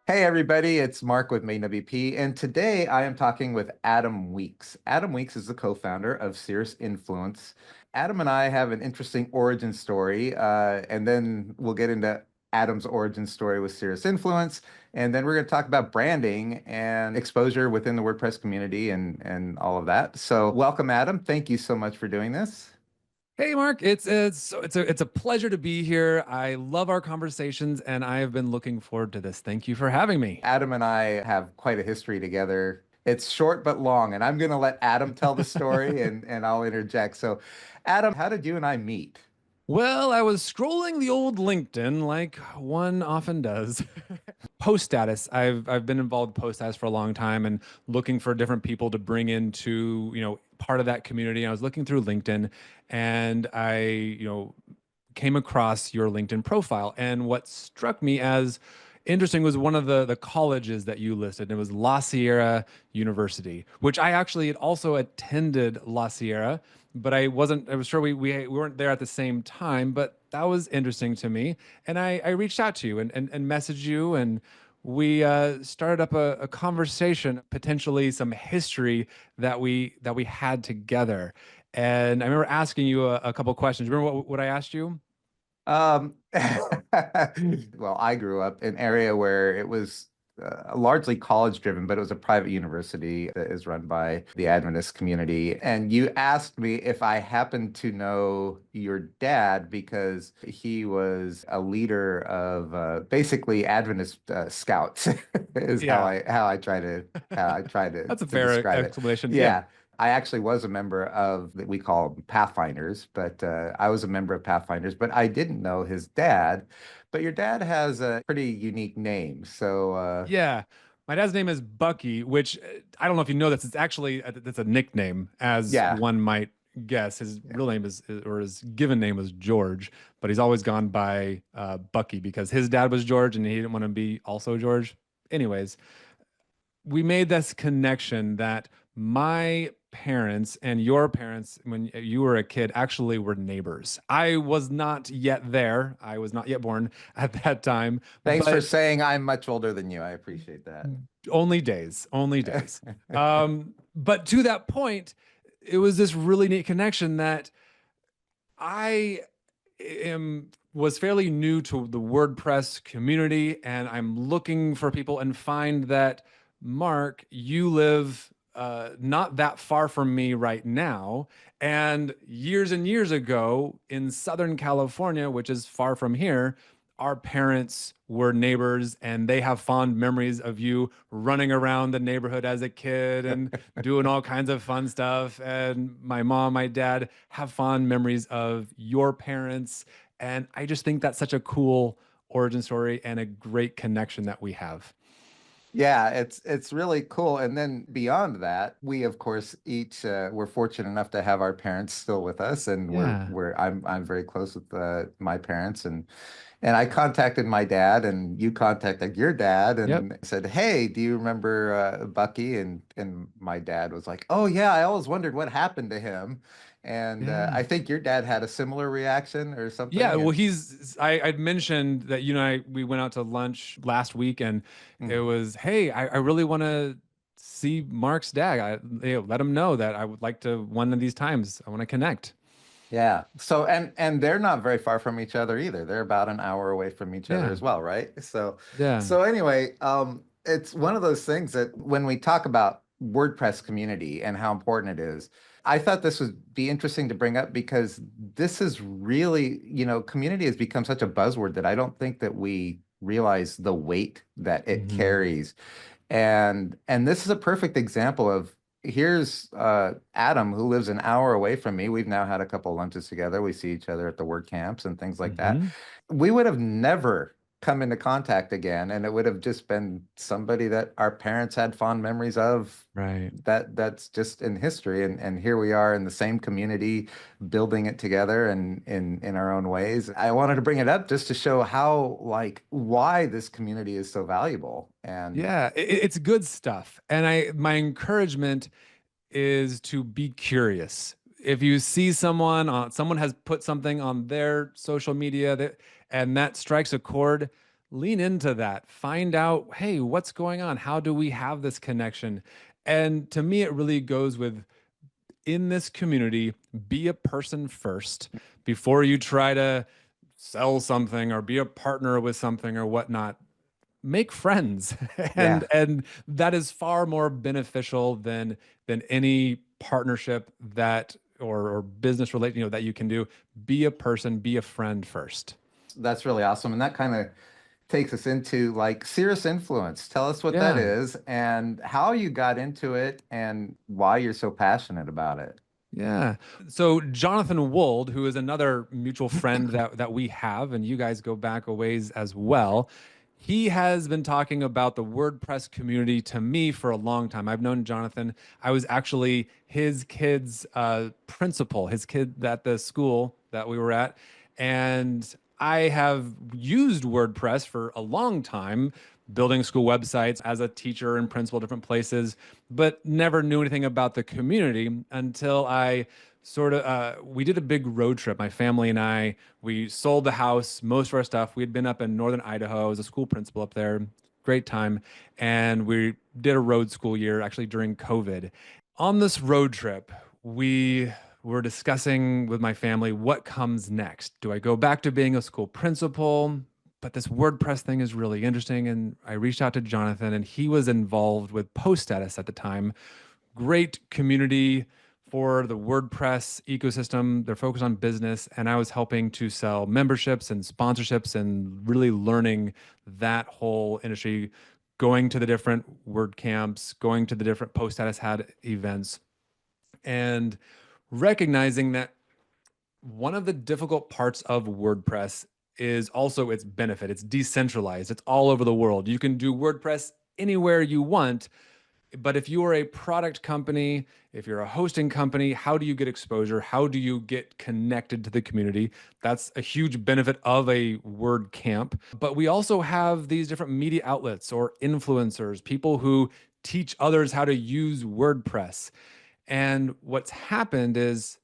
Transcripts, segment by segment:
Hey everybody, it's Marc with MainWP, and today I am talking with Adam Weeks. Adam Weeks is the co-founder of Cirrus Influence. Adam and I have an interesting origin story, and then we'll get into Adam's origin story with Cirrus Influence, and then we're going to talk about branding and exposure within the WordPress community and all of that. So, welcome, Adam. Thank you so much for doing this. Hey Mark, it's a pleasure to be here. I love our conversations and I have been looking forward to this. Thank you for having me. Adam and I have quite a history together. It's short but long, and I'm going to let Adam tell the story and I'll interject. So, Adam, how did you and I meet? Well, I was scrolling the old LinkedIn like one often does. Post status. I've been involved with post status for a long time and looking for different people to bring into, part of that community. I was looking through LinkedIn and I came across your LinkedIn profile. And what struck me as interesting was one of the colleges that you listed. It was La Sierra University, which I actually had also attended La Sierra, but I was sure we weren't there at the same time, but that was interesting to me. And I reached out to you and messaged you and we started up a conversation, potentially some history that we had together. And I remember asking you a couple questions. Remember what I asked you? Um, well, I grew up in an area where it was largely college driven, but it was a private university that is run by the Adventist community. And you asked me if I happened to know your dad because he was a leader of basically Adventist scouts, is Yeah, how I try to that's a to fair describe it. explanation. Yeah. Yeah. I actually was a member of that we call them Pathfinders, but I was a member of Pathfinders, but I didn't know his dad. But your dad has a pretty unique name. So, Yeah. My dad's name is Bucky, which I don't know if you know this. It's actually that's a nickname, as yeah, one might guess. His real name or his given name was George, but he's always gone by Bucky because his dad was George and he didn't want to be also George. Anyways, we made this connection that my parents and your parents, when you were a kid, actually were neighbors. I was not yet there. I was not yet born at that time, thanks for but saying I'm much older than you. I appreciate that. only days, only days. But to that point, it was this really neat connection that I am was fairly new to the WordPress community, and I'm looking for people and find that Mark, you live not that far from me right now. And years ago in Southern California, which is far from here, our parents were neighbors and they have fond memories of you running around the neighborhood as a kid and doing all kinds of fun stuff. And my mom, my dad have fond memories of your parents. And I just think that's such a cool origin story and a great connection that we have. Yeah, it's really cool. And then beyond that, we of course each we're fortunate enough to have our parents still with us, and Yeah. I'm very close with my parents, and I contacted my dad, and you contacted your dad, Yep. and said, "Hey, do you remember Bucky?" And my dad was like, "Oh yeah, I always wondered what happened to him." And Yeah. I think your dad had a similar reaction or Yeah, something. well, And I'd mentioned that you and we went out to lunch last week, and it mhm. was, hey, I really want to see Mark's dad. Let him know that I would like to one of these times. I want to connect. Yeah. So and they're not very far from each other either. They're about an hour away from each other Yeah, as well, right? yeah. So anyway, it's one of those things that when we talk about WordPress community and how important it is, I thought this would be interesting to bring up because this is really, community has become such a buzzword that I don't think that we realize the weight that it Hmm. carries. And this is a perfect example of here's Adam who lives an hour away from me. We've now had a couple lunches together. We see each other at the work camps and things like that. Hmm. We would have never come into contact again, and it would have just been somebody that our parents had fond memories of. Right. That's just in history, and here we are in the same community, building it together and in our own ways. I wanted to bring it up just to show how why this community is so valuable. And Yeah, it's good stuff. And my encouragement is to be curious. If you see someone has put something on their social media and that strikes a chord, lean into that, find out, hey, what's going on? How do we have this connection? And to me, it really goes with in this community, be a person first before you try to sell something or be a partner with something or whatnot. Make friends. and Yeah. and that is far more beneficial than any partnership that or business relate, that you can do. Be a person, be a friend first. That's really awesome. And that kind of takes us into like Cirrus Influence. Tell us what that Yeah. is and how you got into it and why you're so passionate about it. Yeah. So Jonathan Wold, who is another mutual friend that we have, and you guys go back a ways as well, he has been talking about the WordPress community to me for a long time. I've known Jonathan. I was actually his kid's principal, his kid at the school that we were at, and I have used WordPress for a long time, building school websites as a teacher and principal, different places, but never knew anything about the community until I we did a big road trip. My family and I, we sold the house, most of our stuff. We had been up in northern Idaho as a school principal up there. Great time. And we did a road school year actually during COVID. On this road trip, we were discussing with my family what comes next. Do I go back to being a school principal? But this WordPress thing is really interesting. And I reached out to Jonathan, and he was involved with Post Status at the time. Great community for the WordPress ecosystem. They're focused on business, and I was helping to sell memberships and sponsorships and really learning that whole industry, going to the different WordCamps, going to the different Post Status had events, and recognizing that one of the difficult parts of WordPress is also its benefit. It's decentralized. It's all over the world. You can do WordPress anywhere you want, but if you are a product company, if you're a hosting company, how do you get exposure? How do you get connected to the community? That's a huge benefit of a WordCamp. But we also have these different media outlets or influencers, people who teach others how to use WordPress. And what's happened is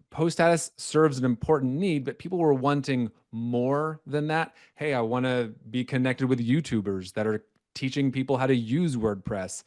Post Status serves an important need, but people were wanting more than that. Hey, I want to be connected with YouTubers that are teaching people how to use WordPress.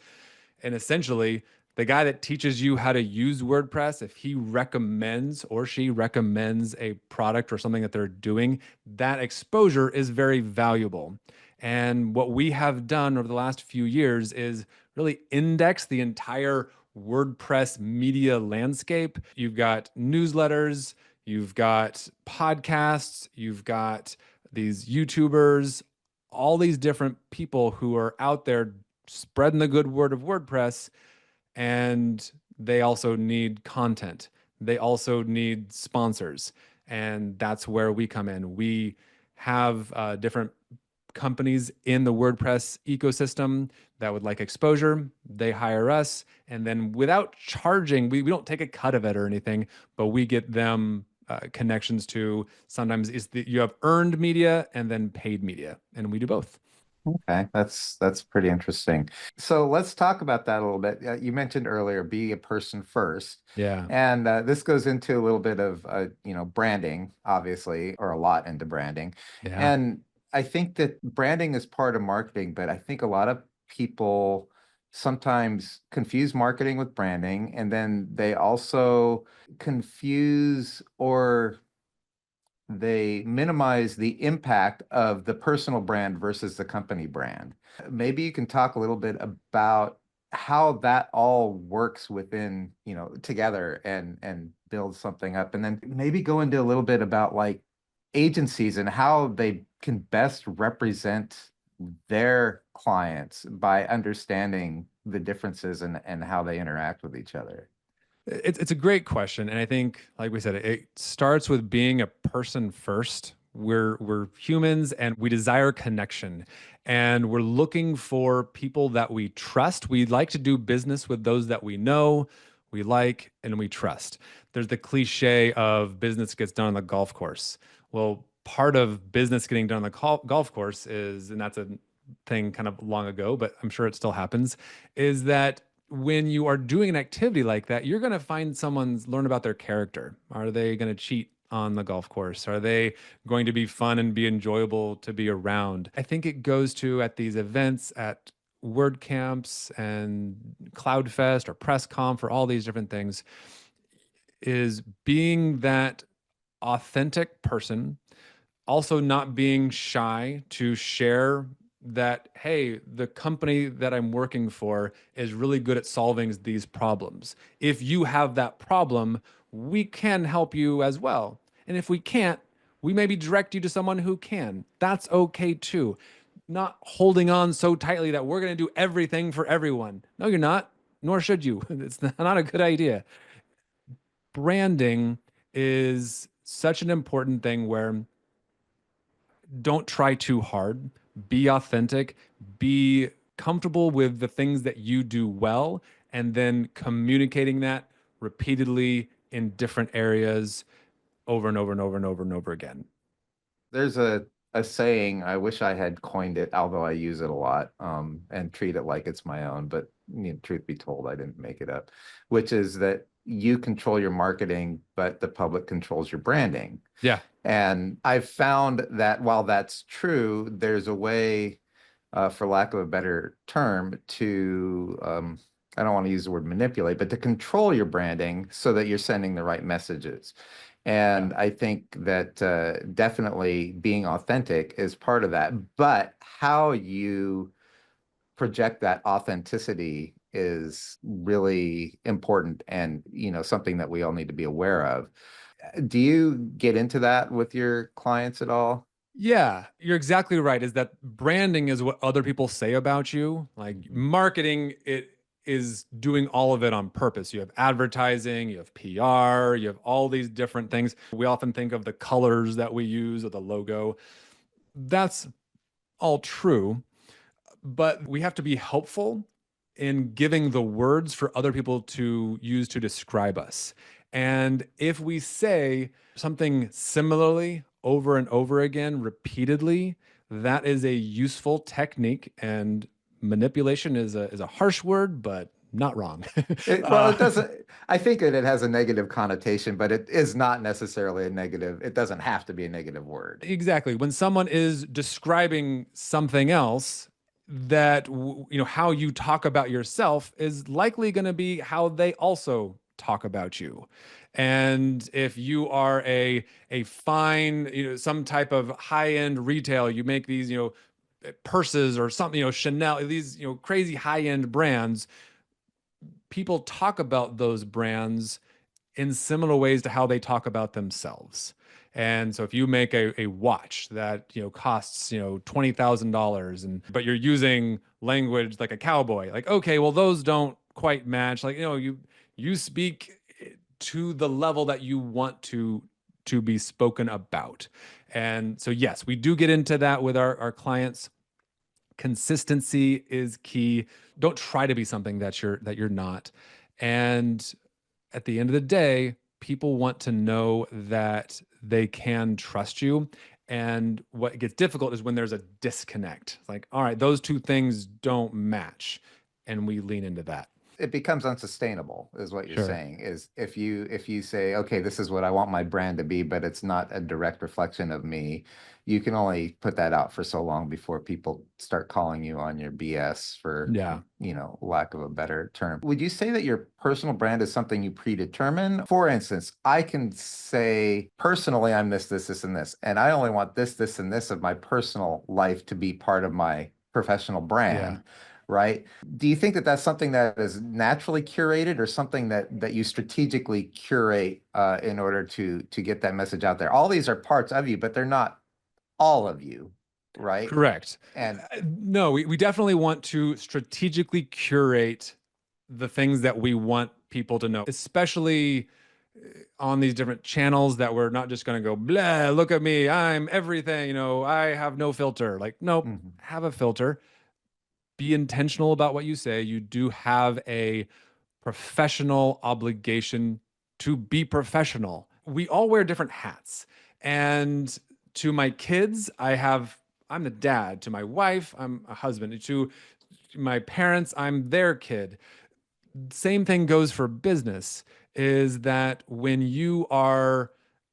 And essentially, the guy that teaches you how to use WordPress, if he recommends or she recommends a product or something that they're doing, that exposure is very valuable. And what we have done over the last few years is really index the entire WordPress media landscape. You've got newsletters, you've got podcasts, you've got these YouTubers, all these different people who are out there spreading the good word of WordPress, and they also need content. They also need sponsors. And that's where we come in. We have different companies in the WordPress ecosystem that would like exposure. They hire us. And then without charging, we don't take a cut of it or anything, but we get them connections to sometimes you have earned media and then paid media. And we do both. Okay, that's pretty interesting. So let's talk about that a little bit. You mentioned earlier, be a person first, Yeah. and this goes into a little bit of branding, obviously, or a lot into branding. Yeah. And I think that branding is part of marketing, but I think a lot of people sometimes confuse marketing with branding, and then they also confuse or they minimize the impact of the personal brand versus the company brand. Maybe you can talk a little bit about how that all works within, together and build something up. And then maybe go into a little bit about like agencies and how they can best represent their clients by understanding the differences and how they interact with each other. It's a great question, and I think, like we said, it starts with being a person first. We're humans, and we desire connection, and we're looking for people that we trust. We like to do business with those that we know, we like, and we trust. There's the cliche of business gets done on the golf course. Well, part of business getting done on the golf course is, and that's a thing kind of long ago, but I'm sure it still happens, is that when you are doing an activity like that, you're going to find someone's learn about their character. Are they going to cheat? on the golf course? Are they going to be fun and be enjoyable to be around? I think it goes to at these events, at WordCamps and CloudFest or PressConf or all these different things, is being that authentic person, also not being shy to share that, hey, the company that I'm working for is really good at solving these problems. If you have that problem, we can help you as well. And if we can't, we maybe direct you to someone who can. That's okay too. Not holding on so tightly that we're going to do everything for everyone. No, you're not, nor should you. It's not a good idea. Branding is such an important thing where don't try too hard. Be authentic, be comfortable with the things that you do well, and then communicating that repeatedly in different areas over and over and over and over and over again. There's a saying, I wish I had coined it, although I use it a lot, and treat it like it's my own, but truth be told, I didn't make it up, which is that you control your marketing, but the public controls your branding. Yeah. And I've found that while that's true, there's a way, for lack of a better term, to I don't want to use the word manipulate, but to control your branding so that you're sending the right messages. Yeah. And I think that definitely being authentic is part of that. But how you project that authenticity is really important and, something that we all need to be aware of. Do you get into that with your clients at all? Yeah, you're exactly right. Is that branding is what other people say about you. Like Mhm. marketing, it is doing all of it on purpose. You have advertising, you have PR, you have all these different things. We often think of the colors that we use or the logo. That's all true, but we have to be helpful in giving the words for other people to use to describe us. And if we say something similarly over and over again, repeatedly, that is a useful technique. And manipulation is a harsh word, but not wrong. Well, uh, it doesn't, I think that it has a negative connotation, but it is not necessarily a negative. It doesn't have to be a negative word. Exactly. When someone is describing something else, that how you talk about yourself is likely going to be how they also talk about you. And if you are a fine, some type of high-end retail, you make these, purses or something, Chanel, these, crazy high-end brands, people talk about those brands in similar ways to how they talk about themselves. And so if you make a watch that costs $20,000 and but you're using language like a cowboy, like okay, well those don't quite match. Like you speak to the level that you want to be spoken about. And so yes, we do get into that with our clients. Consistency is key. Don't try to be something that you're not. And at the end of the day, people want to know that they can trust you. And what gets difficult is when there's a disconnect. Like, all right, those two things don't match. And we lean into that. It becomes unsustainable, is what you're Sure. saying. Is if you say, okay, this is what I want my brand to be, but it's not a direct reflection of me, you can only put that out for so long before people start calling you on your BS, for Yeah. lack of a better term. Would you say that your personal brand is something you predetermine? For instance, I can say personally, I'm this, and this, and I only want this, and this of my personal life to be part of my professional Yeah. brand, right? Do you think that that's something that is naturally curated, or something that you strategically curate in order to get that message out there? All these are parts of you, but they're not all of you, right? Correct. And No, we definitely want to strategically curate the things that we want people to know, especially on these different channels that we're not just going to go, blah, look at me, I'm everything, I have no filter. Like, nope, Mhm. have a filter. Be intentional about what you say. You do have a professional obligation to be professional. We all wear different hats. And to my kids, I'm the dad. To my wife, I'm a husband. To my parents, I'm their kid. Same thing goes for business, is that when you are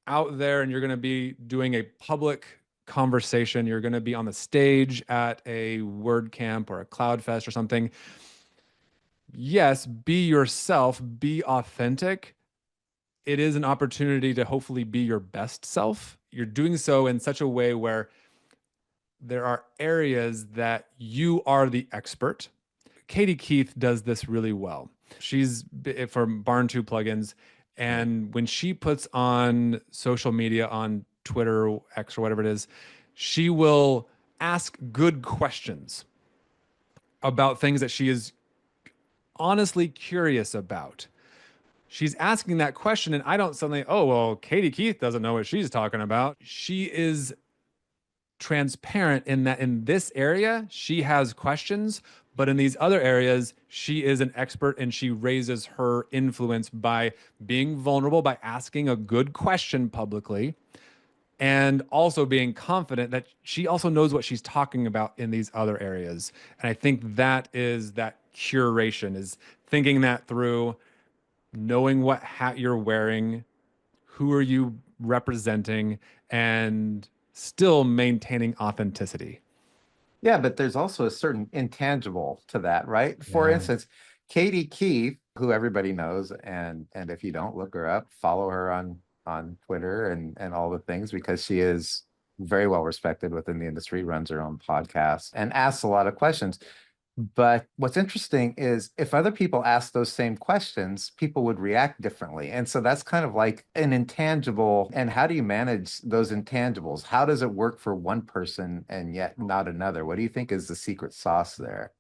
out there and you're going to be doing a public conversation, you're going to be on the stage at a WordCamp or a CloudFest or something, yes, be yourself, be authentic. It is an opportunity to hopefully be your best self. You're doing so in such a way where there are areas that you are the expert. Katie Keith does this really well. She's for Barn 2 plugins. And when she puts on social media on Twitter, X, or whatever it is, she will ask good questions about things that she is honestly curious about. She's asking that question, and I don't suddenly, oh, well, Katie Keith doesn't know what she's talking about. She is transparent in that in this area, she has questions, but in these other areas, she is an expert and she raises her influence by being vulnerable, by asking a good question publicly, and also being confident that she also knows what she's talking about in these other areas. And I think that is that curation, is thinking that through, knowing what hat you're wearing, who are you representing, and still maintaining authenticity. Yeah, but there's also a certain intangible to that, right? For Yeah. instance, Katie Keith, who everybody knows, and if you don't, look her up, follow her on Twitter and all the things, because she is very well respected within the industry, runs her own podcast, and asks a lot of questions. But what's interesting is if other people ask those same questions, people would react differently. And so that's kind of like an intangible. And how do you manage those intangibles? How does it work for one person and yet not another? What do you think is the secret sauce there?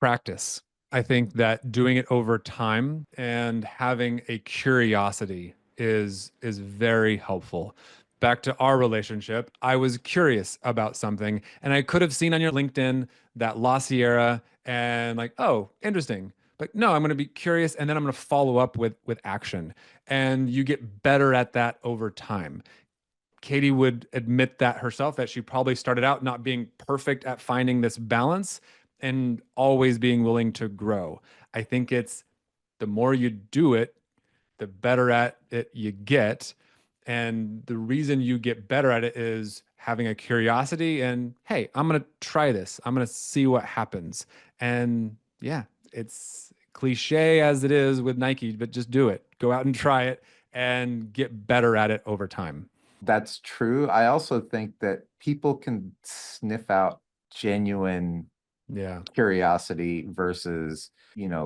Practice. I think that doing it over time and having a curiosity is very helpful. Back to our relationship, I was curious about something and I could have seen on your LinkedIn that La Sierra and like, oh, interesting. But no, I'm going to be curious and then I'm going to follow up with action. And you get better at that over time. Katie would admit that herself, that she probably started out not being perfect at finding this balance and always being willing to grow. I think it's the more you do it, the better at it you get. And the reason you get better at it is having a curiosity and, hey, I'm going to try this. I'm going to see what happens. And yeah, it's cliche as it is with Nike, but just do it. Go out and try it and get better at it over time. That's true. I also think that people can sniff out genuine Yeah. curiosity versus,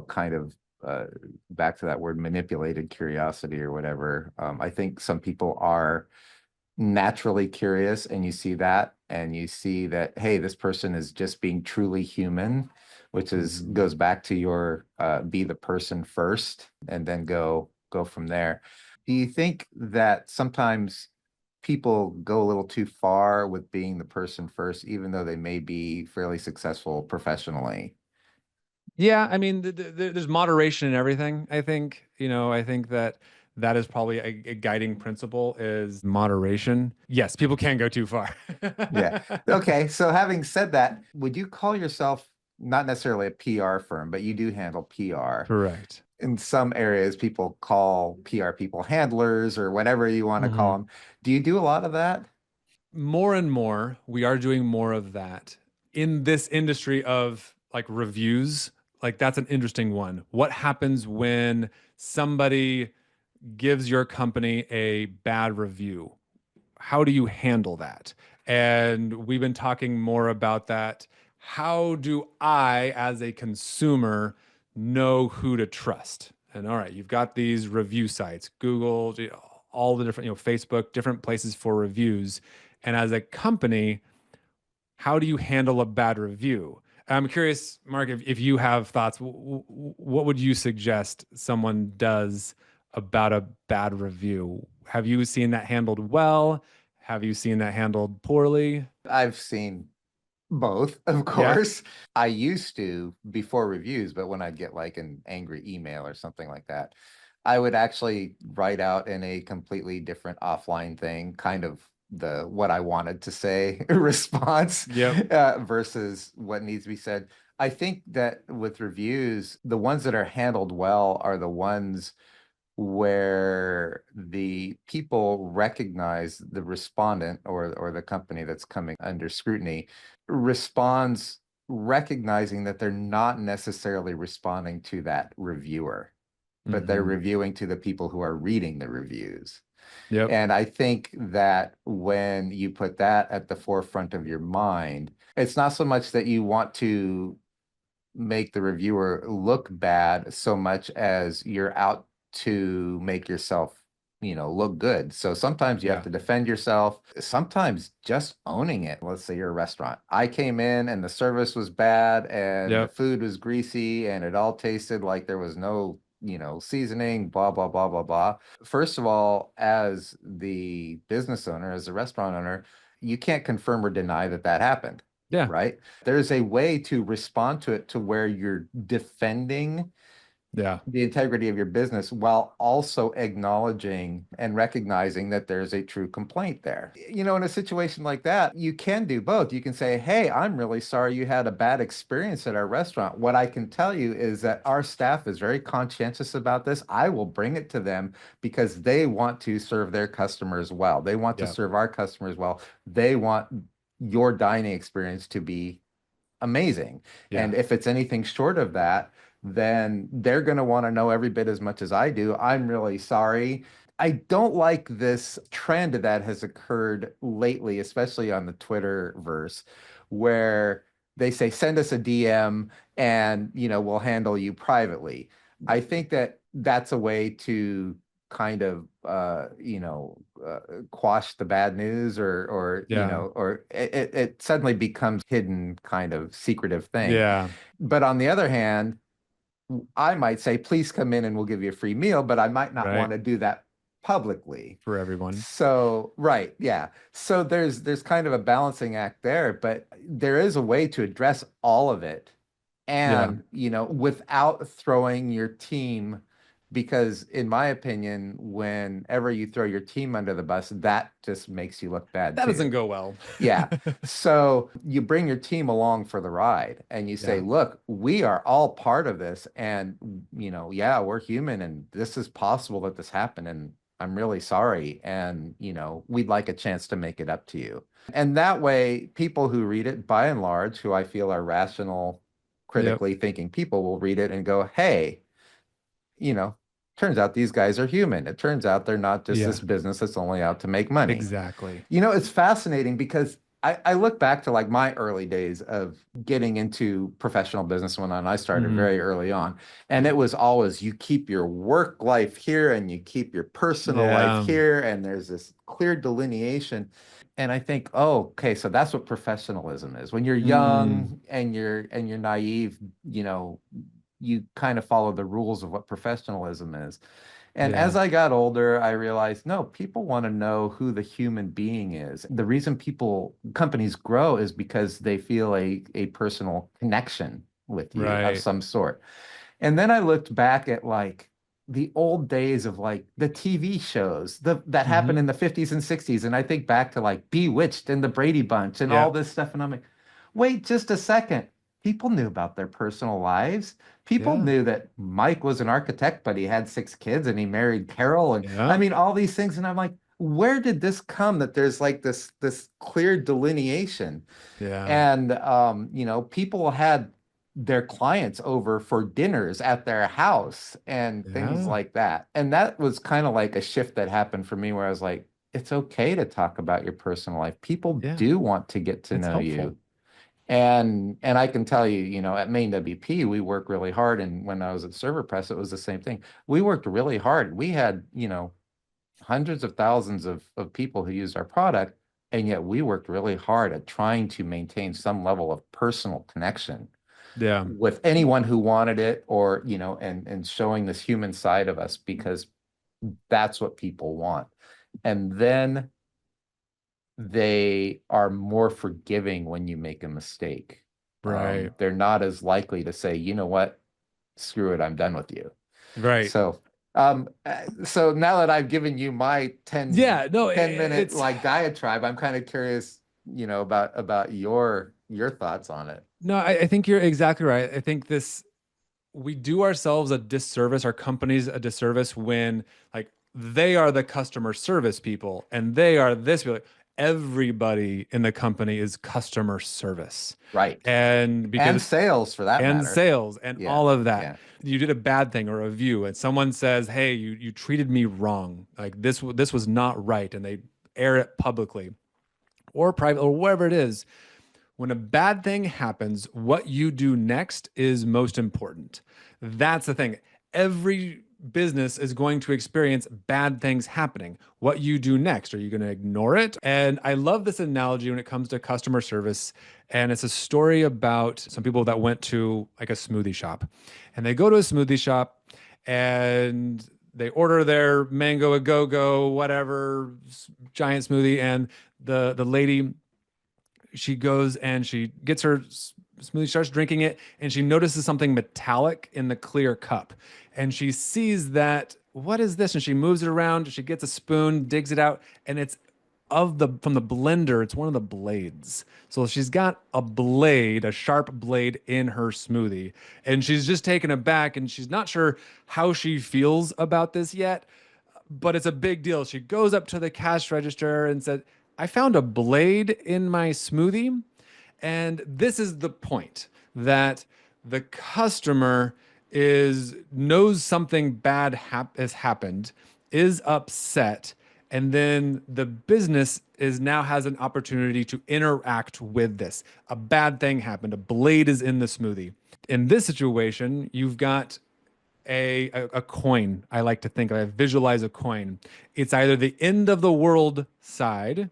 kind of back to that word, manipulated curiosity or whatever. I think some people are naturally curious, and you see that, and you see that, hey, this person is just being truly human, which is Mhm. goes back to your be the person first and then go from there. Do you think that sometimes people go a little too far with being the person first, even though they may be fairly successful professionally? Yeah, I mean, there's moderation in everything. I think, I think that that is probably a guiding principle is moderation. Yes, people can go too far. Yeah. Okay. So having said that, would you call yourself not necessarily a PR firm, but you do handle PR? Correct. In some areas, people call PR people handlers or whatever you want to call Mhm. them. Do you do a lot of that? More and more, we are doing more of that in this industry of like reviews. Like that's an interesting one. What happens when somebody gives your company a bad review? How do you handle that? And we've been talking more about that. How do I, as a consumer, know who to trust? And all right, you've got these review sites, Google, all the different, Facebook, different places for reviews. And as a company, how do you handle a bad review? I'm curious, Mark, if you have thoughts, what would you suggest someone does about a bad review? Have you seen that handled well? Have you seen that handled poorly? I've seen both, of Yeah. course. I used to before reviews, but when I'd get like an angry email or something like that, I would actually write out in a completely different offline thing, kind of the what I wanted to say response Yep. versus what needs to be said. I think that with reviews, the ones that are handled well are the ones where the people recognize the respondent or the company that's coming under scrutiny responds recognizing that they're not necessarily responding to that reviewer, but they're Hmm. reviewing to the people who are reading the reviews. Yep. And I think that when you put that at the forefront of your mind, it's not so much that you want to make the reviewer look bad so much as you're out to make yourself, look good. So sometimes you have Yeah. to defend yourself. Sometimes just owning it. Let's say you're a restaurant. I came in and the service was bad and the Yep. food was greasy and it all tasted like there was no, seasoning, blah, blah, blah, blah, blah. First of all, as the business owner, as the restaurant owner, you can't confirm or deny that that happened, Yeah. right? There's a way to respond to it to where you're defending Yeah. the integrity of your business while also acknowledging and recognizing that there's a true complaint there. In a situation like that, you can do both. You can say, "Hey, I'm really sorry you had a bad experience at our restaurant. What I can tell you is that our staff is very conscientious about this. I will bring it to them because they want to serve their customers well. They want to Yeah. serve our customers well. They want your dining experience to be amazing. Yeah. And if it's anything short of that, then they're going to want to know every bit as much as I do. I'm really sorry. I don't like this trend that has occurred lately, especially on the Twitter verse, where they say, send us a DM and, we'll handle you privately. I think that that's a way to kind of quash the bad news or Yeah. or it suddenly becomes hidden kind of secretive thing. Yeah. But on the other hand, I might say, please come in and we'll give you a free meal, but I might not Right. want to do that publicly. For everyone. So, right, yeah. So there's kind of a balancing act there, but there is a way to address all of it Yeah. and, without throwing your team, because in my opinion, whenever you throw your team under the bus, that just makes you look bad That doesn't too. go well. Yeah. So you bring your team along for the ride and you say, Yeah. look, we are all part of this. And, yeah, we're human and this is possible that this happened. And I'm really sorry. And, we'd like a chance to make it up to you. And that way, people who read it, by and large, who I feel are rational, Yep. critically thinking people will read it and go, hey, you know, turns out these guys are human. It turns out they're not just this Yeah. business that's only out to make money. Exactly. It's fascinating because I look back to like my early days of getting into professional business when I started Hmm. very early on. And it was always you keep your work life here and you keep your personal life Yeah. here, and there's this clear delineation. And I think, oh, okay, so that's what professionalism is. When you're Mm. young and you're naive, you kind of follow the rules of what professionalism is. And Yeah. as I got older, I realized no, people want to know who the human being is. The reason companies grow is because they feel a personal connection with you of Right. some sort. And then I looked back at like the old days of like the TV shows that happened in Hmm. the 50s and 60s. And I think back to like Bewitched and the Brady Bunch and all Yeah. this stuff. And I'm like, wait just a second. People knew about their personal lives. People Yeah. knew that Mike was an architect, but he had 6 kids and he married Carol. And I Yeah. mean, all these things. And I'm like, where did this come that there's like this clear delineation? Yeah. And people had their clients over for dinners at their house and things Yeah. like that. And that was kind of like a shift that happened for me where I was like, it's okay to talk about your personal life. People Yeah. do want to get to It's know helpful. you. And I can tell you, at MainWP, we work really hard. And when I was at Server Press, it was the same thing. We worked really hard. We had, hundreds of thousands of people who used our product, and yet we worked really hard at trying to maintain some level of personal connection Yeah. with anyone who wanted it, or and showing this human side of us because that's what people want. And then they are more forgiving when you make a mistake. Right. They're not as likely to say, you know what, screw it, I'm done with you. Right. So now that I've given you my Yeah. No, 10 minute it's like diatribe, I'm kind of curious, about your thoughts on it. no, I think you're exactly right. I think this we do ourselves a disservice, our companies a disservice when like they are the customer service people and they are this people. Everybody in the company is customer service. Right. And And because sales for that and matter. sales and Yeah. all of that. Yeah. You did a bad thing or a review, and someone says, "Hey, you treated me wrong. Like this was not right," and they air it publicly or private or wherever it is. When a bad thing happens, what you do next is most important. That's the thing. Every business is going to experience bad things happening. What you do next, are you going to ignore it? And I love this analogy when it comes to customer service. And it's a story about some people that went to like a smoothie shop. And they go to a smoothie shop and they order their mango a go-go, whatever giant smoothie. And the lady, she goes and she gets her smoothie, starts drinking it, and she notices something metallic in the clear cup. And she sees that, what is this? And she moves it around. She gets a spoon, digs it out, and it's of the from the blender. It's one of the blades. So she's got a blade, a sharp blade in her smoothie, and she's just taken aback, and she's not sure how she feels about this yet, but it's a big deal. She goes up to the cash register and said, I found a blade in my smoothie. And this is the point that the customer is knows something bad has happened, is upset, and then the business is now has an opportunity to interact with this. A bad thing happened. A blade is in the smoothie. In this situation, you've got a coin. I like to think I visualize a coin. It's either the end of the world side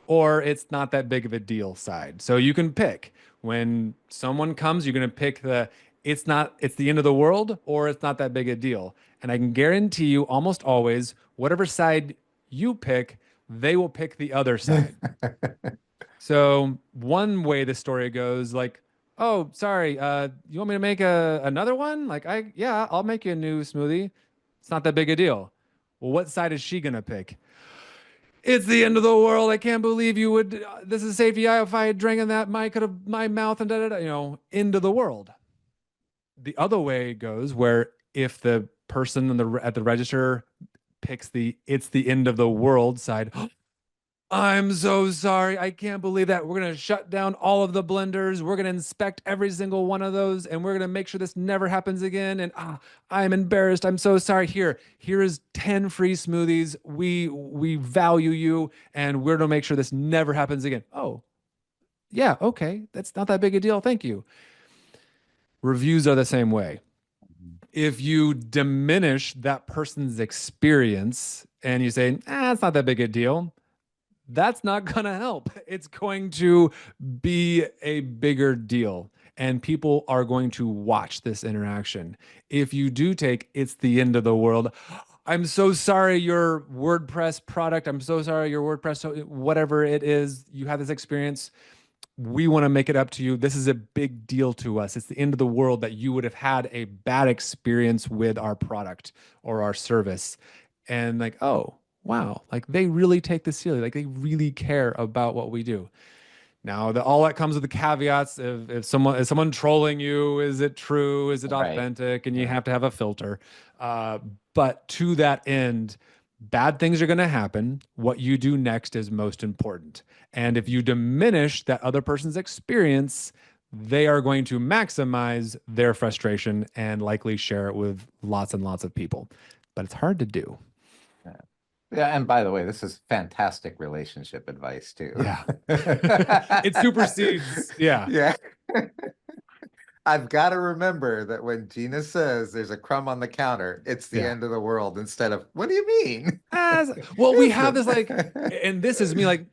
or it's not that big of a deal side. So you can pick. When someone comes, you're going to pick the it's the end of the world or it's not that big a deal. And I can guarantee you almost always whatever side you pick, they will pick the other side. So one way the story goes, like, oh, sorry, you want me to make another one? Like, yeah, I'll make you a new smoothie. It's not that big a deal. Well, what side is she gonna pick? It's the end of the world. I can't believe you would. This is safety. If I had drank in that, my mouth and da da da. End of the world. The other way goes where if the person at the register picks it's the end of the world side. I'm so sorry. I can't believe that. We're going to shut down all of the blenders. We're going to inspect every single one of those and we're going to make sure this never happens again. And I'm embarrassed. I'm so sorry. Here is 10 free smoothies. We value you and we're going to make sure this never happens again. Oh, yeah, okay. That's not that big a deal. Thank you. Reviews are the same way. If you diminish that person's experience and you say, it's not that big a deal, that's not going to help. It's going to be a bigger deal. And people are going to watch this interaction. If you do take it's the end of the world, I'm so sorry your WordPress product, I'm so sorry your WordPress, whatever it is, you have this experience. We want to make it up to you. This is a big deal to us. It's the end of the world that you would have had a bad experience with our product or our service. And like, oh, wow, like they really take this seriously. Like they really care about what we do. Now, all that comes with the caveats. If someone is someone trolling you, is it true? Is it Right. authentic? And you Right. have to have a filter. But to that end, bad things are going to happen. What you do next is most important. And if you diminish that other person's experience, they are going to maximize their frustration and likely share it with lots and lots of people. But it's hard to do. Yeah. Yeah, and by the way, this is fantastic relationship advice too. Yeah. It supersedes. Yeah. Yeah. I've got to remember that when Gina says there's a crumb on the counter, it's the Yeah. end of the world instead of, what do you mean? As well, we have this like, Isn't? and this is me like,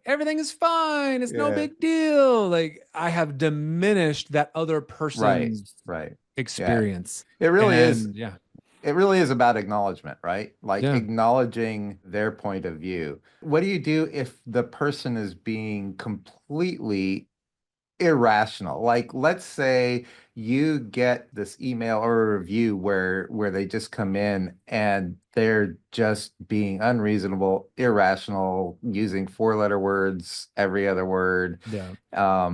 everything is fine. It's no Yeah. big deal. Like I have diminished that other Right. person's Right. Yeah. experience. It really is. And yeah, It really is about acknowledgement, right? Like yeah. acknowledging their point of view. What do you do if the person is being completely irrational. Like, let's say you get this email or a review where they just come in and they're just being unreasonable, irrational, using four-letter words every other word. Yeah.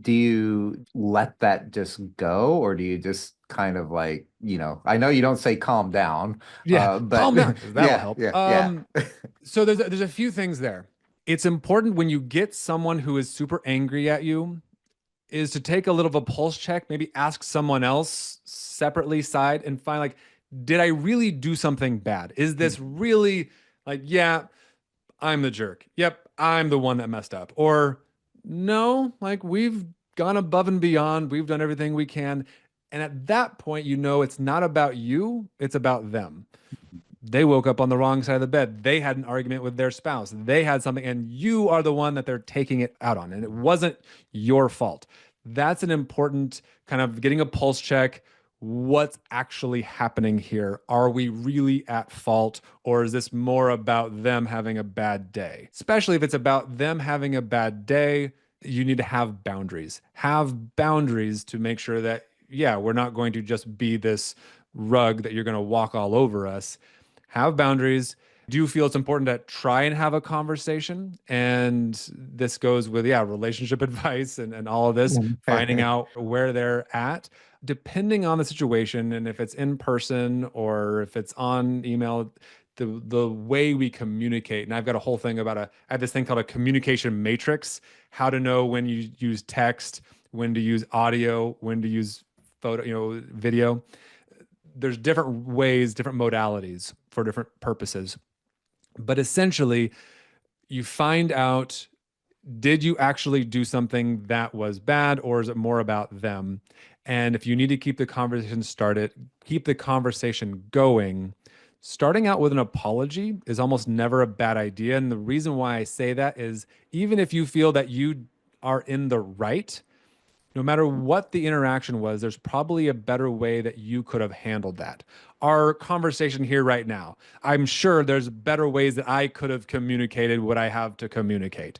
Do you let that just go, or do you just kind of like, I know you don't say calm down, Yeah. but Calm down, because that'll yeah, help. yeah, yeah. So there's a few things there. It's important when you get someone who is super angry at you is to take a little of a pulse check, maybe ask someone else separately side and find like, did I really do something bad? Is this really like, yeah, I'm the jerk. Yep, I'm the one that messed up. Or no, like we've gone above and beyond. We've done everything we can. And at that point, you know it's not about you, it's about them. They woke up on the wrong side of the bed. They had an argument with their spouse. They had something, and you are the one that they're taking it out on. And it wasn't your fault. That's an important kind of getting a pulse check. What's actually happening here? Are we really at fault, or is this more about them having a bad day? Especially if it's about them having a bad day, you need to have boundaries. Have boundaries to make sure that, yeah, we're not going to just be this rug that you're going to walk all over us. Have boundaries. Do you feel it's important to try and have a conversation? And this goes with, yeah, relationship advice and all of this, finding out where they're at, depending on the situation and if it's in person or if it's on email, the way we communicate. And I've got a whole thing about I have this thing called a communication matrix, how to know when you use text, when to use audio, when to use photo, video. There's different ways, different modalities for different purposes. But essentially, you find out, did you actually do something that was bad, or is it more about them? And if you need to keep the conversation started, keep the conversation going. Starting out with an apology is almost never a bad idea. And the reason why I say that is even if you feel that you are in the right, no matter what the interaction was, there's probably a better way that you could have handled that. Our conversation here right now, I'm sure there's better ways that I could have communicated what I have to communicate.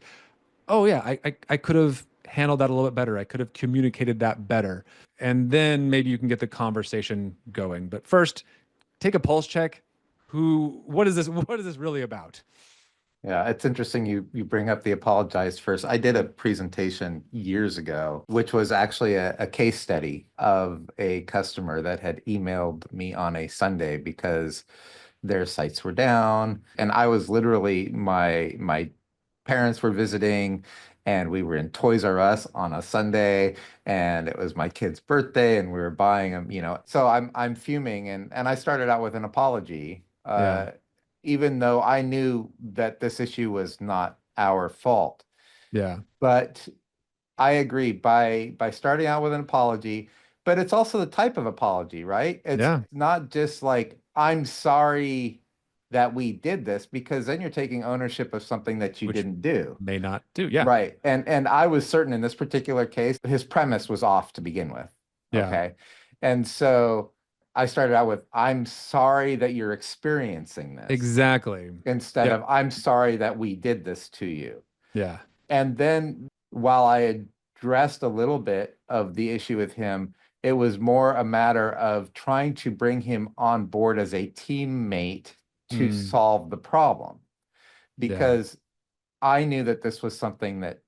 Oh yeah, I could have handled that a little bit better. I could have communicated that better. And then maybe you can get the conversation going. But first, take a pulse check. What is this? What is this really about? Yeah, it's interesting you bring up the apologize first. I did a presentation years ago, which was actually a case study of a customer that had emailed me on a Sunday because their sites were down. And I was literally my parents were visiting and we were in Toys R Us on a Sunday and it was my kid's birthday and we were buying them, So I'm fuming and I started out with an apology. Yeah, Even though I knew that this issue was not our fault. yeah, But I agree by starting out with an apology, but it's also the type of apology, right? It's yeah. not just like, I'm sorry that we did this, because then you're taking ownership of something that you Which didn't do. may not do. Yeah, Right. And I was certain in this particular case, his premise was off to begin with. yeah. Okay. And so I started out with, I'm sorry that you're experiencing this, Exactly. instead Yep. of, I'm sorry that we did this to you. Yeah. And then while I addressed a little bit of the issue with him, it was more a matter of trying to bring him on board as a teammate to Mm, solve the problem. yeah. Because I knew that this was something that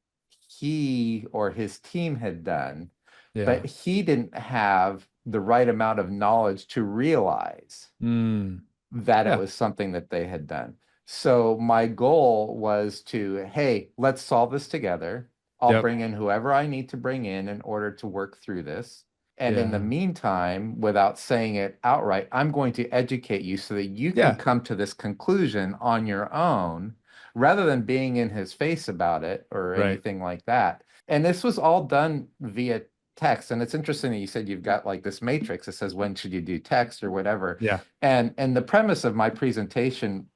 he or his team had done, Yeah. but he didn't have the right amount of knowledge to realize Mm, that it yeah. was something that they had done. So my goal was to, hey, let's solve this together. I'll Yep. bring in whoever I need to bring in order to work through this. And in the Yeah. meantime, without saying it outright, I'm going to educate you so that you can Yeah. come to this conclusion on your own rather than being in his face about it or Right. anything like that. And this was all done via text. And it's interesting that you said you've got like this matrix that says when should you do text or whatever. Yeah. And the premise of my presentation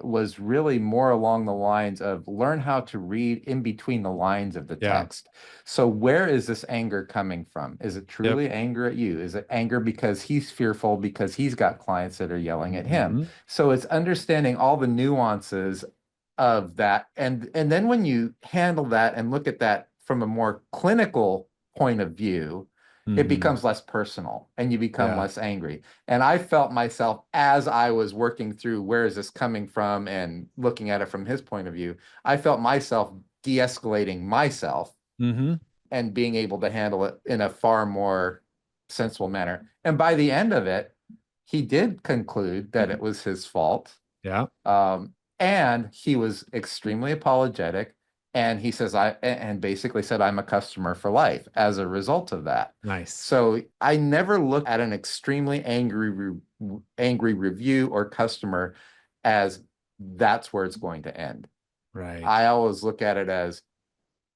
was really more along the lines of learn how to read in between the lines of the Yeah. text. So where is this anger coming from? Is it Yep. truly anger at you? Is it anger because he's fearful because he's got clients that are yelling at him? Hmm. So it's understanding all the nuances of that. And then when you handle that and look at that from a more clinical point of view, it Hmm. becomes less personal and you become Yeah. less angry. And I felt myself as I was working through where is this coming from and looking at it from his point of view, I felt myself de-escalating myself Hmm. and being able to handle it in a far more sensible manner. And by the end of it, he did conclude that it was his fault. Yeah. And he was extremely apologetic. And he says, and basically said, I'm a customer for life as a result of that. Nice. So I never look at an extremely angry review or customer as that's where it's going to end. Right. I always look at it as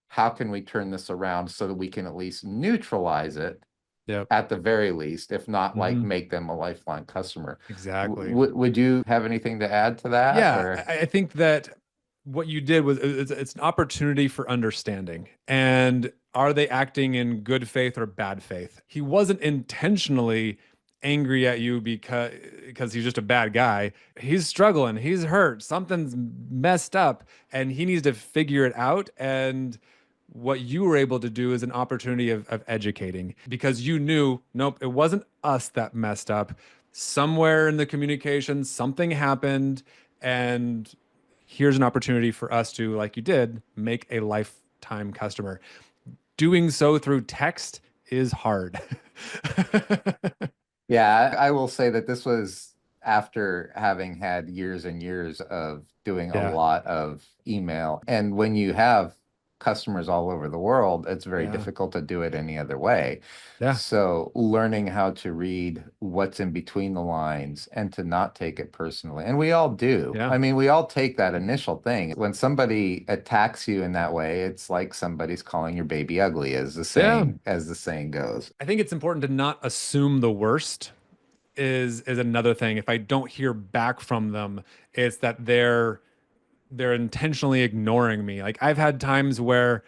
how can we turn this around so that we can at least neutralize it Yep. at the very least, if not like Hmm. make them a lifelong customer. Exactly. Would you have anything to add to that Yeah, or? I think that what you did was it's an opportunity for understanding. And are they acting in good faith or bad faith? He wasn't intentionally angry at you because he's just a bad guy. He's struggling, he's hurt, something's messed up, and he needs to figure it out. And what you were able to do is an opportunity of educating because you knew, nope, it wasn't us that messed up. Somewhere in the communication, something happened, and here's an opportunity for us to, like you did, make a lifetime customer. Doing so through text is hard. Yeah, I will say that this was after having had years and years of doing a Yeah. lot of email. And when you have customers all over the world, it's very Yeah. difficult to do it any other way. Yeah. So learning how to read what's in between the lines and to not take it personally. And we all do. Yeah. I mean, we all take that initial thing. When somebody attacks you in that way, it's like somebody's calling your baby ugly, Yeah. as the saying goes. I think it's important to not assume the worst is another thing. If I don't hear back from them, it's that they're intentionally ignoring me. Like I've had times where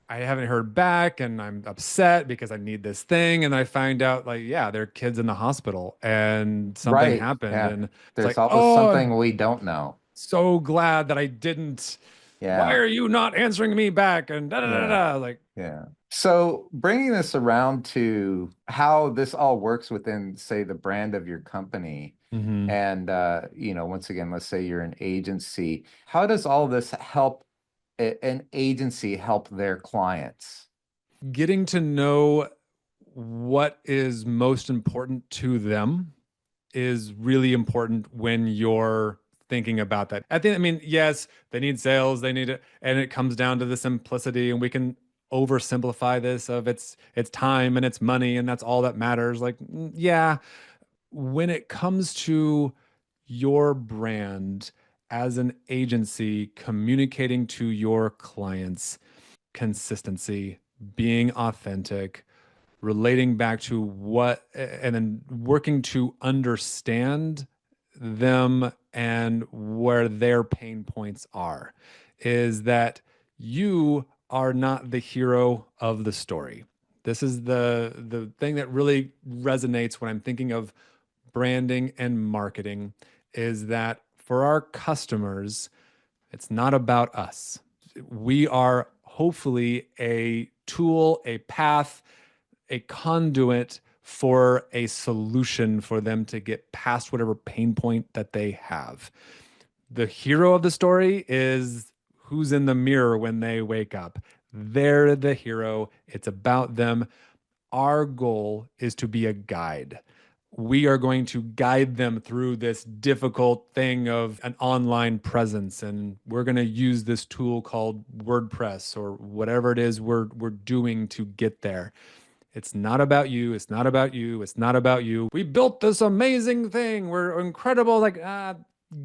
I haven't heard back and I'm upset because I need this thing. And I find out like, yeah, their kid's in the hospital and something Right. happened. Yeah. And it's There's like, always oh, something I'm we don't know. so glad that I didn't. Why Yeah. are you not answering me back? And da da da Yeah. da. Like, Yeah. So bringing this around to how this all works within, say, the brand of your company, mhm. and once again, let's say you're an agency, how does all this help an agency help their clients? Getting to know what is most important to them is really important when you're thinking about that. I think, I mean, yes, they need sales, they need it, and it comes down to the simplicity, and we can oversimplify this of it's time and it's money, and that's all that matters. Like, yeah, when it comes to your brand as an agency communicating to your clients, consistency, being authentic, relating back to what, and then working to understand them and where their pain points are, is that you are not the hero of the story. This is the thing that really resonates when I'm thinking of branding and marketing, is that for our customers, it's not about us. We are hopefully a tool, a path, a conduit for a solution for them to get past whatever pain point that they have. The hero of the story is who's in the mirror when they wake up. They're the hero. It's about them. Our goal is to be a guide. We are going to guide them through this difficult thing of an online presence. And we're going to use this tool called WordPress or whatever it is we're doing to get there. It's not about you. It's not about you. It's not about you. We built this amazing thing. We're incredible. Like,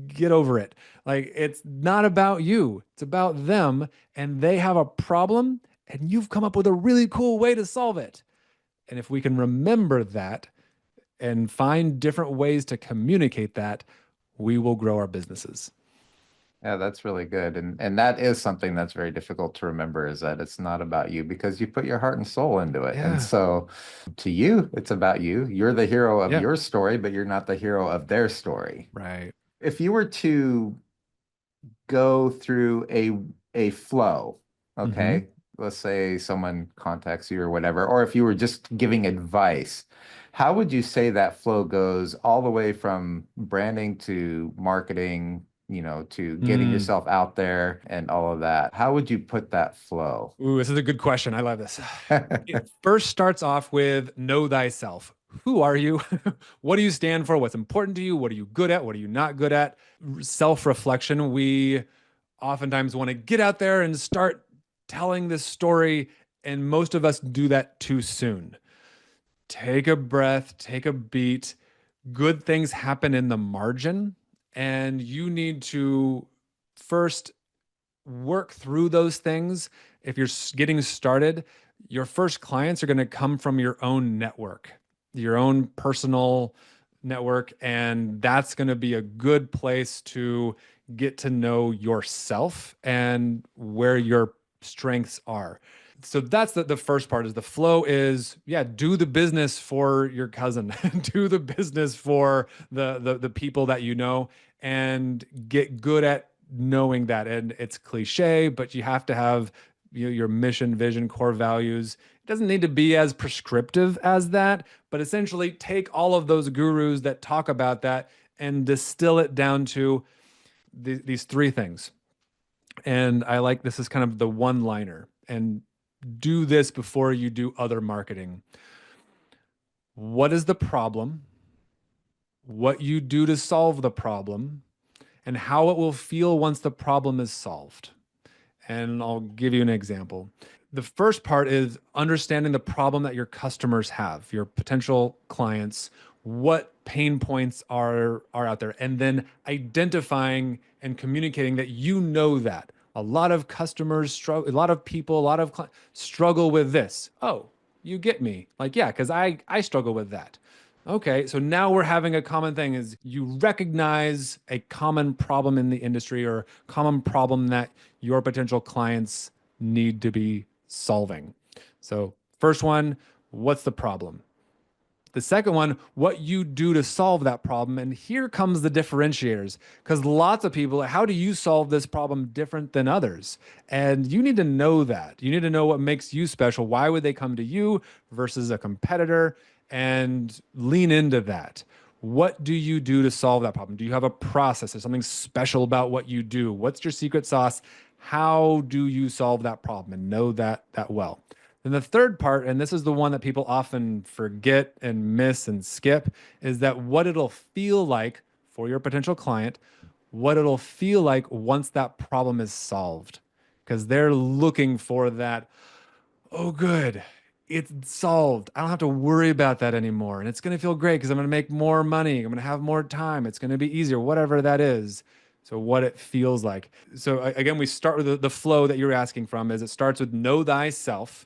get over it. Like, it's not about you. It's about them. And they have a problem. And you've come up with a really cool way to solve it. And if we can remember that and find different ways to communicate that, we will grow our businesses. Yeah, that's really good. And that is something that's very difficult to remember is that it's not about you because you put your heart and soul into it. And Yeah. so to you, it's about you. You're the hero of Yeah. your story, but you're not the hero of their story. Right. If you were to go through a flow, Mm-hmm. okay? let's say someone contacts you or whatever, or if you were just giving advice, how would you say that flow goes all the way from branding to marketing, to getting Mm. yourself out there and all of that? How would you put that flow? Ooh, this is a good question. I love this. It first starts off with know thyself. Who are you? What do you stand for? What's important to you? What are you good at? What are you not good at? Self reflection. We oftentimes want to get out there and start telling this story, and most of us do that too soon. Take a breath, take a beat. Good things happen in the margin, and you need to first work through those things. If you're getting started, your first clients are going to come from your own network, your own personal network. And that's going to be a good place to get to know yourself and where your strengths are. So that's the first part is the flow is, yeah, do the business for your cousin, do the business for the people that you know, and get good at knowing that. And it's cliche, but you have to have your mission, vision, core values. It doesn't need to be as prescriptive as that, but essentially take all of those gurus that talk about that and distill it down to these three things. And I like this is kind of the one liner, and do this before you do other marketing. What is the problem? What you do to solve the problem, and how it will feel once the problem is solved. And I'll give you an example. The first part is understanding the problem that your customers have, your potential clients, what pain points are out there, and then identifying and communicating that you know that. A lot of customers struggle, a lot of people, a lot of struggle with this. Oh, you get me. Like, yeah, because I struggle with that. Okay, so now we're having a common thing is you recognize a common problem in the industry or common problem that your potential clients need to be solving. So, first one, what's the problem? The second one, what you do to solve that problem. And here comes the differentiators because lots of people, how do you solve this problem different than others? And you need to know that. You need to know what makes you special. Why would they come to you versus a competitor? And lean into that. What do you do to solve that problem? Do you have a process? Is something special about what you do? What's your secret sauce? How do you solve that problem? And know that well. Then the third part, and this is the one that people often forget and miss and skip, is that what it'll feel like for your potential client, what it'll feel like once that problem is solved. Because they're looking for that, oh, good, it's solved. I don't have to worry about that anymore. And it's going to feel great because I'm going to make more money. I'm going to have more time. It's going to be easier, whatever that is. So what it feels like. So again, we start with the flow that you're asking from is it starts with know thyself.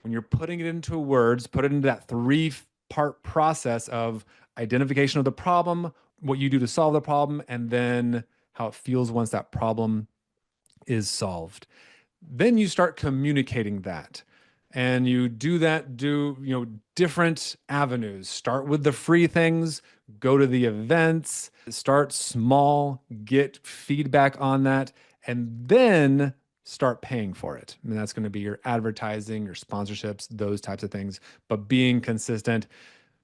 When you're putting it into words, put it into that three-part process of identification of the problem, what you do to solve the problem, and then how it feels once that problem is solved. Then you start communicating that. And you do that, different avenues. Start with the free things, go to the events, start small, get feedback on that, and then start paying for it. I mean, that's going to be your advertising, your sponsorships, those types of things. But being consistent.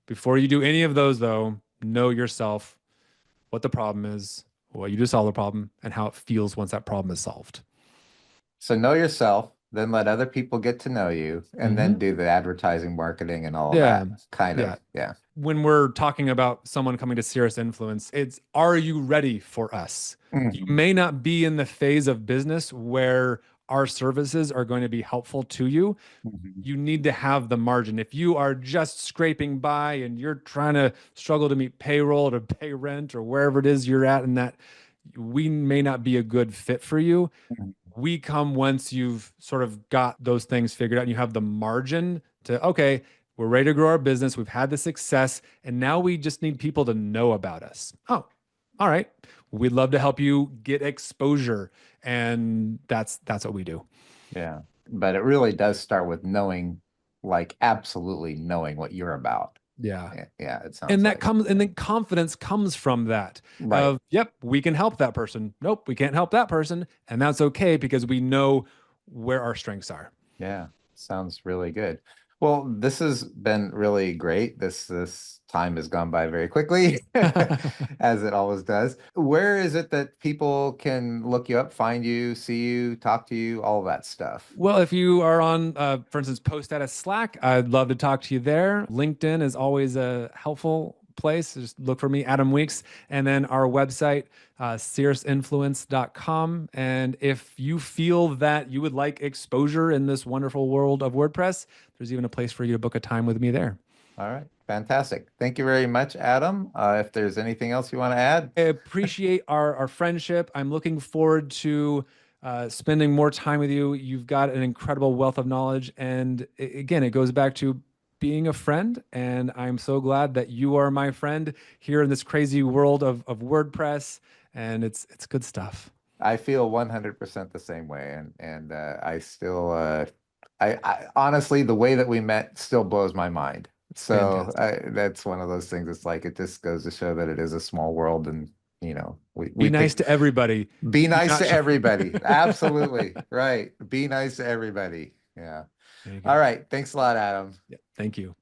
Before you do any of those, though, know yourself, what the problem is, what you do to solve the problem, and how it feels once that problem is solved. So know yourself, then let other people get to know you, and then Mm-hmm. do the advertising, marketing, and all of Yeah. that kind Yeah. of. Yeah. When we're talking about someone coming to Cirrus Influence, it's are you ready for us? You Mhm. may not be in the phase of business where our services are going to be helpful to you. Mhm. You need to have the margin. If you are just scraping by and you're trying to struggle to meet payroll, to pay rent, or wherever it is you're at, and that we may not be a good fit for you. Mhm. We come once you've sort of got those things figured out and you have the margin to, okay, we're ready to grow our business. We've had the success, and now we just need people to know about us. Oh, all right. We'd love to help you get exposure. And that's what we do. Yeah. But it really does start with knowing, like absolutely knowing what you're about. Yeah. Yeah, yeah, it sounds And that like. comes, Yeah. and then confidence comes from that Right. of, yep, we can help that person. Nope, we can't help that person. And that's okay because we know where our strengths are. Yeah, sounds really good. Well, this has been really great. This time has gone by very quickly, as it always does. Where is it that people can look you up, find you, see you, talk to you, all that stuff? Well, if you are on, for instance, Post at a Slack, I'd love to talk to you there. LinkedIn is always a helpful place. Just look for me, Adam Weeks, and then our website, cirrusinfluence.com. And if you feel that you would like exposure in this wonderful world of WordPress, there's even a place for you to book a time with me there. All right, fantastic. Thank you very much, Adam. If there's anything else you want to add, I appreciate our friendship. I'm looking forward to spending more time with you. You've got an incredible wealth of knowledge, and again, it goes back to being a friend. And I'm so glad that you are my friend here in this crazy world of WordPress. And it's good stuff. I feel 100% the same way, and I still, I honestly, the way that we met still blows my mind. So Fantastic. that's one of those things. It's like it just goes to show that it is a small world, and we Be nice think to everybody. be Do nice not. to everybody. Absolutely right. Be nice to everybody. Yeah. There you All go. right. Thanks a lot, Adam. Yeah. Thank you.